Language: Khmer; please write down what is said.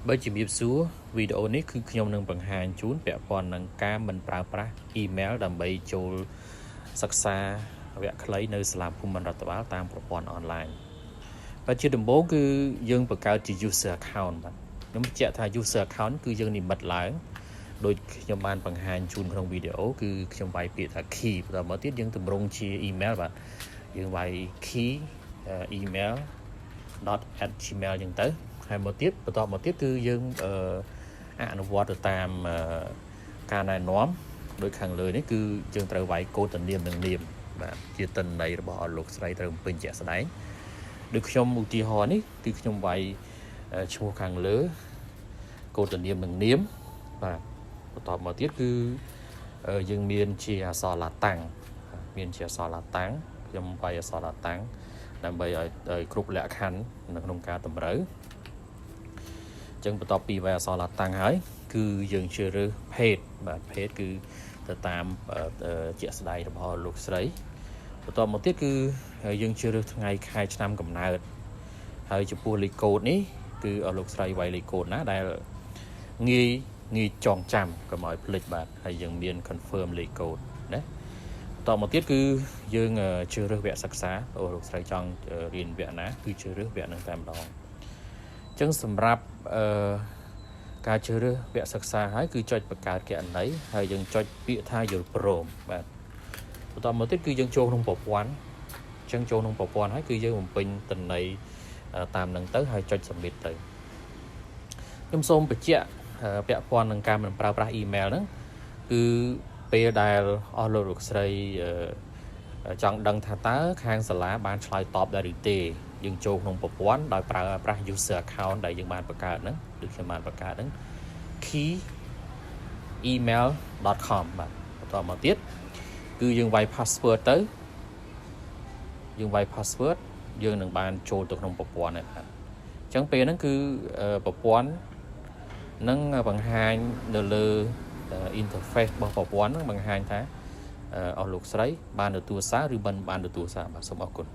Bởi chỉ biết số video nàyคือខ្ញុំនឹងបង្ហាញជូនពាក់ព័ន្ធនឹងការមិនប្រើប្រាស់ email ដើម្បីចូលសិក្សាវគ្គខ្លីនៅសាលាភូមិន្ទរដ្ឋបាលតាមប្រព័ន្ធ online បើជាដំបូងគឺយើងបង្កើតជា user account បាទខ្ញុំបញ្ជាក់ថា user account គឺយើងនិម្មិតឡើងដោយខ្ញុំបានបង្ហាញជូនក្នុងវីដេអូគឺខ្ញុំវាយពាក្យថា key បន្តមកទៀតយើងតម្រង់ជា email បាទយើងវាយ key email.@gmail ចឹងទៅហើយមកទៀតបន្តមកទៀតគឺយើងអនុវត្តទៅតាមការណែនាំដោយខាងលើនេះគឺយើងត្រូវវាយកូដទំនៀមនិងនាមបាទជាទិន្នន័យរបស់អស់លោកស្រីត្រូវពេញជាក់ស្ដែងដូចខ្ញុំឧទាហរណ៍នេះគឺខ្ញុំវាយឈ្មោះខាងលើកូដទំនៀមនិងនាមបាទបន្តមកទៀតគឺយើងមានជាអក្សរឡាតាំងមានជាអក្សរឡាតាំងខ្ញុំវាយអក្សរឡាតាំងដើម្បីឲ្យគ្រប់លក្ខខណ្ឌនៅក្នុងការតម្រូវចឹងបន្ទាប់ពីវាយអក្សរឡាតាំងហើយគឺយើងជ្រើសរើសភេទបាទភេទគឺទៅតាមជាក់ស្ដែងរបស់លោកស្រីបន្ទាប់មកទៀតគឺយើងជ្រើសរើសថ្ងៃខែឆ្នាំកំណើតហើយចំពោះលេខកូដនេះគឺអស់លោកស្រីវាយលេខកូដណាដែលងាយចងចាំកុំឲ្យភ្លេចបាទហើយយើងមាន confirm លេខកូដណាតមកទៀតគឺយើងជ្រើសរើសវគ្គសិក្សាអូលោកស្រីចង់រៀនវគ្គណាគឺជ្រើសរើសវគ្គនឹងតែម្ដងអញ្ចឹងសម្រាប់ការជ្រើសរើសវគ្គសិក្សាហើយគឺចុចបង្កើតគណនីហើយយើងចុចពាក្យថាយល់ព្រមបាទបន្តមកទៀតគឺយើងចូលក្នុងប្រព័ន្ធអញ្ចឹងចូលក្នុងប្រព័ន្ធហើយគឺយើងបំពេញទិន្នន័យតាមនឹងទៅហើយចុច submit ទៅខ្ញុំសូមបញ្ជាក់ពាក់ព័ន្ធនឹងការមិនប្រើប្រាស់ email ហ្នឹងគឺពេលដែលអស់លោកស្រីចង់ដឹងថាតើខាងសាលាបានឆ្លើយតបដែរឬទេយើងចូលក្នុងប្រព័ន្ធដោយប្រើប្រាស់ user account ដែលយើងបានបង្កើតហ្នឹងដូចខ្ញុំបានបង្កើតហ្នឹង key email.com បាទបន្តមកទៀតគឺយើងវាយ password ទៅយើងវាយ password យើងនឹងបានចូលទៅក្នុងប្រព័ន្ធហ្នឹងបាទអញ្ចឹងពេលហ្នឹងគឺប្រព័ន្ធនឹងបង្ហាញនៅលើ interface របស់ប្រព័ន្ធហ្នឹងបង្ហាញថាអស់លោកស្រីបានទទួលសារឬមិនបានទទួលសារបាទសូមអរគុណ